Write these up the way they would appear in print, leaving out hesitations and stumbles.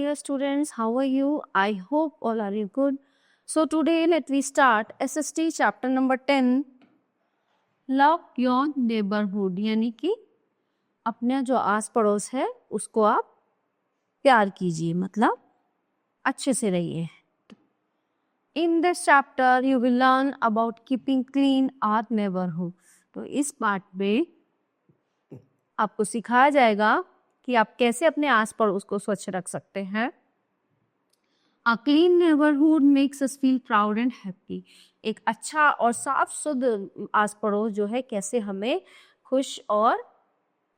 dear students. How are you? I hope all are you good. So today let we start SST chapter number 10. Love your neighborhood, यानी कि अपने जो आस पड़ोस है उसको आप प्यार कीजिए, मतलब अच्छे से रहिए. In this chapter you will learn about keeping clean our neighborhood. तो इस पार्ट में आपको सिखाया जाएगा कि आप कैसे अपने आस पड़ोस को स्वच्छ रख सकते हैं. A clean neighborhood makes us feel proud and happy. एक अच्छा और साफ शुद्ध आस पड़ोस जो है कैसे हमें खुश और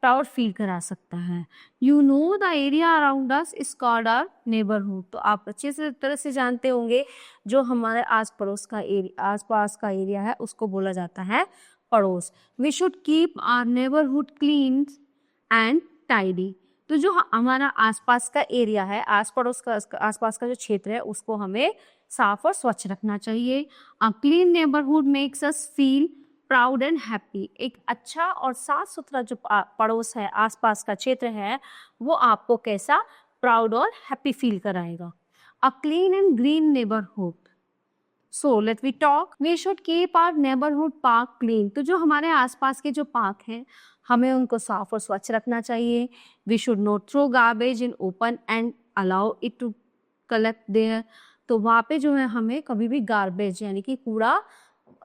प्राउड फील करा सकता है. You know the area around us is called our neighbourhood. तो आप अच्छे से तरह से जानते होंगे जो हमारे आस पड़ोस का एरिया, आस पास का एरिया है उसको बोला जाता है पड़ोस. We should keep our neighbourhood clean and tidy. तो जो हमारा आसपास का एरिया है, आस पड़ोस का आसपास का जो क्षेत्र है उसको हमें साफ और स्वच्छ रखना चाहिए. A clean neighbourhood makes us feel proud and happy. एक अच्छा और साफ सुथरा जो पड़ोस है, आसपास का क्षेत्र है, वो आपको कैसा प्राउड और हैप्पी फील कराएगा. A clean and green neighbourhood. So let we talk. We should keep our neighbourhood park clean. तो जो हमारे आसपास के जो पार्क हैं हमें उनको साफ और स्वच्छ रखना चाहिए. We should not throw garbage in open and allow it to collect there. तो वहाँ पे जो है हमें कभी भी गार्बेज यानी कि कूड़ा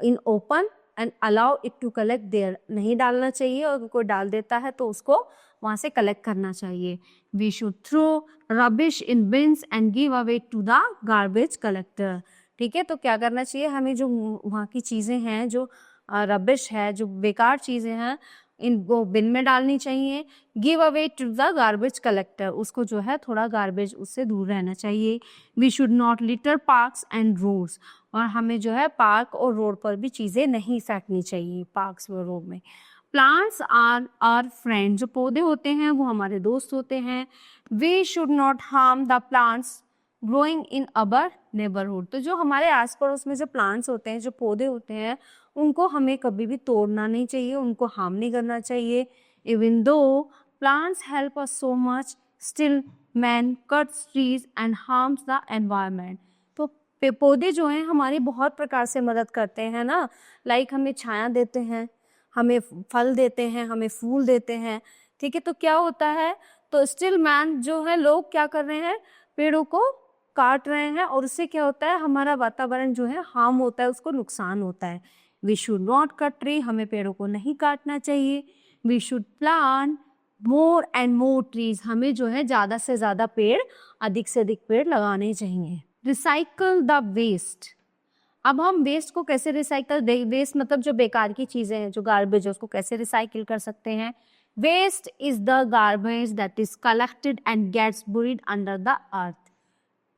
in open and allow it to collect there नहीं डालना चाहिए, और कोई डाल देता है तो उसको वहाँ से कलेक्ट करना चाहिए. We should throw rubbish in bins and give away to the garbage collector. ठीक है, तो क्या करना चाहिए हमें, जो वहाँ की चीज़ें हैं, जो रबिश है, जो बेकार चीज़ें हैं, इनको बिन में डालनी चाहिए. Give away to the garbage collector. उसको जो है थोड़ा गार्बेज उससे दूर रहना चाहिए. We should not litter parks and roads. और हमें जो है पार्क और रोड पर भी चीज़ें नहीं फेंकनी चाहिए, पार्क्स और रोड में. Plants are our friend. जो पौधे होते हैं वो हमारे दोस्त होते हैं. We should not harm the plants growing in our neighbourhood. तो जो हमारे आस पड़ोस में जो प्लांट्स होते हैं, जो पौधे होते हैं, उनको हमें कभी भी तोड़ना नहीं चाहिए, उनको हार्म नहीं करना चाहिए. Even though plants help us so much, still man cuts trees and harms the environment. तो पौधे जो हैं हमारी बहुत प्रकार से मदद करते हैं ना. लाइक हमें छाया देते हैं, हमें फल देते हैं, हमें फूल देते हैं. ठीक है, तो क्या होता है, तो स्टिल मैन जो है, लोग क्या कर रहे हैं, पेड़ों को काट रहे हैं, और उससे क्या होता है, हमारा वातावरण जो है हार्म होता है, उसको नुकसान होता है. We should not cut tree. हमें पेड़ों को नहीं काटना चाहिए. We should plant more and more trees. हमें जो है ज़्यादा से ज़्यादा पेड़, अधिक से अधिक पेड़ लगाने चाहिए. Recycle the waste. अब हम वेस्ट को कैसे रिसाइकल, वेस्ट मतलब जो बेकार की चीज़ें हैं, जो गार्बेज है, उसको कैसे रिसाइकिल कर सकते हैं. Waste is the garbage that is collected and gets buried under the earth.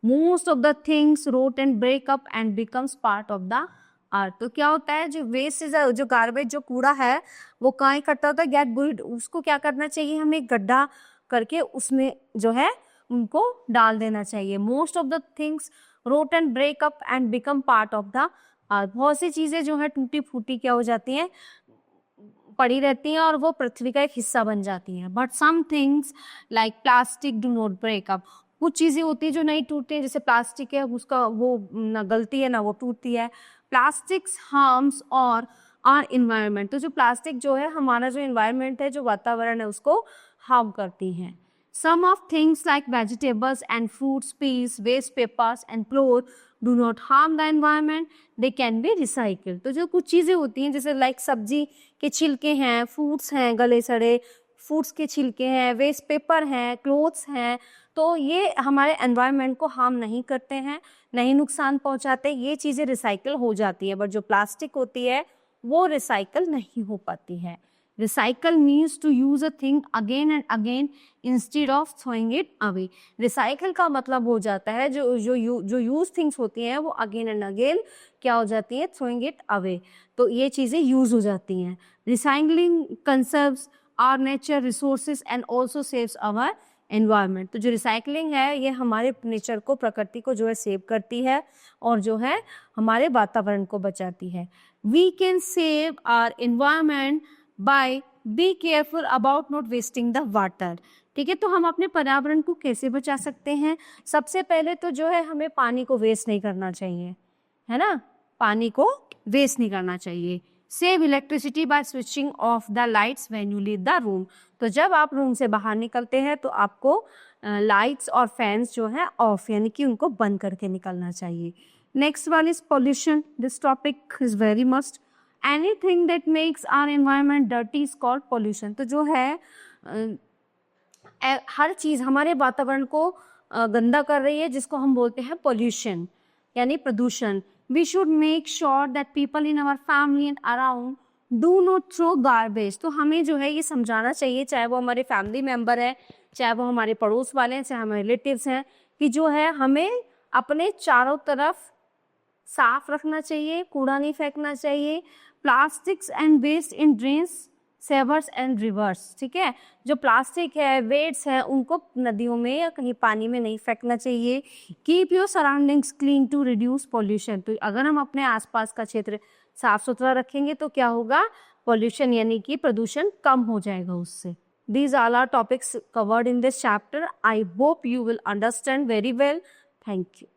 Most of the things rot and break up and becomes part of the earth. तो क्या होता है, जो वेस्ट इज जो गार्बेज, जो कूड़ा है, वो कहाँ इकट्ठा होता है, गेट बुरीड. उसको क्या करना चाहिए, हमें गड्ढा करके उसमें जो है उनको डाल देना चाहिए. Most of the things rot and break up and become part of the earth. बहुत सी चीज़ें जो है टूटी फूटी क्या हो जाती हैं, पड़ी रहती हैं, और वो पृथ्वी का एक हिस्सा बन जाती हैं. But some things like plastic do not break up. कुछ चीज़ें होती हैं जो नहीं टूटती हैं, जैसे प्लास्टिक है, उसका वो ना गलती है ना वो टूटती है. प्लास्टिक्स हार्म्स और आर इन्वायरमेंट. तो जो प्लास्टिक जो है, हमारा जो इन्वायरमेंट है, जो वातावरण है, उसको हार्म करती हैं. Some of things like vegetables and fruits, peas, waste papers and cloth do not harm the environment. They can be recycled. तो जो कुछ चीज़ें होती हैं, जैसे लाइक सब्जी के छिलके हैं, फ्रूट्स हैं गले सड़े, फ्रूट्स के छिलके हैं, वेस्ट पेपर हैं, क्लोथ्स हैं, तो ये हमारे एनवायरनमेंट को हार्म नहीं करते हैं, नहीं नुकसान पहुंचाते. ये चीज़ें रिसाइकल हो जाती हैं. बट जो प्लास्टिक होती है वो रिसाइकल नहीं हो पाती है. Recycle means to use a thing again and again instead of throwing it away. Recycle का मतलब हो जाता है जो यूज थिंग्स होती हैं वो अगेन एंड अगेन क्या हो जाती हैं, थ्रोइंग इट अवे. तो ये चीज़ें यूज हो जाती हैं. Recycling conserves our nature resources and also saves our environment. तो जो रिसाइकलिंग है ये हमारे नेचर को, प्रकृति को जो है सेव करती है, और जो है हमारे वातावरण को बचाती है. We can save our environment by be careful about not wasting the water. ठीक है, तो हम अपने पर्यावरण को कैसे बचा सकते हैं? सबसे पहले तो जो है हमें पानी को वेस्ट नहीं करना चाहिए, है ना, पानी को वेस्ट नहीं करना चाहिए। Save electricity bye switching off the lights when you leave the room. तो जब आप रूम से बाहर निकलते हैं तो आपको लाइट्स और फैंस जो है ऑफ यानी कि उनको बंद करके निकलना चाहिए। Next one is pollution. This topic is very must. Anything that makes our environment dirty is called pollution. तो जो है हर चीज हमारे वातावरण को गंदा कर रही है जिसको हम बोलते हैं पॉल्यूशन यानी प्रदूषण। We should make sure that people in our family and around do not throw garbage. तो हमें जो है ये समझाना चाहिए, चाहे वो हमारे फैमिली मेंबर है, चाहे वो हमारे पड़ोस वाले हैं, चाहे हमारे रिलेटिव्स हैं, कि जो है हमें अपने चारों तरफ साफ रखना चाहिए, कूड़ा नहीं फेंकना चाहिए। Plastics and waste in drains, sewers and rivers. ठीक है, जो प्लास्टिक है, वेट्स है, उनको नदियों में या कहीं पानी में नहीं फेंकना चाहिए। Keep your surroundings clean to reduce pollution. तो अगर हम अपने आसपास का क्षेत्र साफ सुथरा रखेंगे तो क्या होगा, पॉल्यूशन यानी कि प्रदूषण कम हो जाएगा उससे। These all are topics covered in this chapter. I hope you will understand very well. Thank you.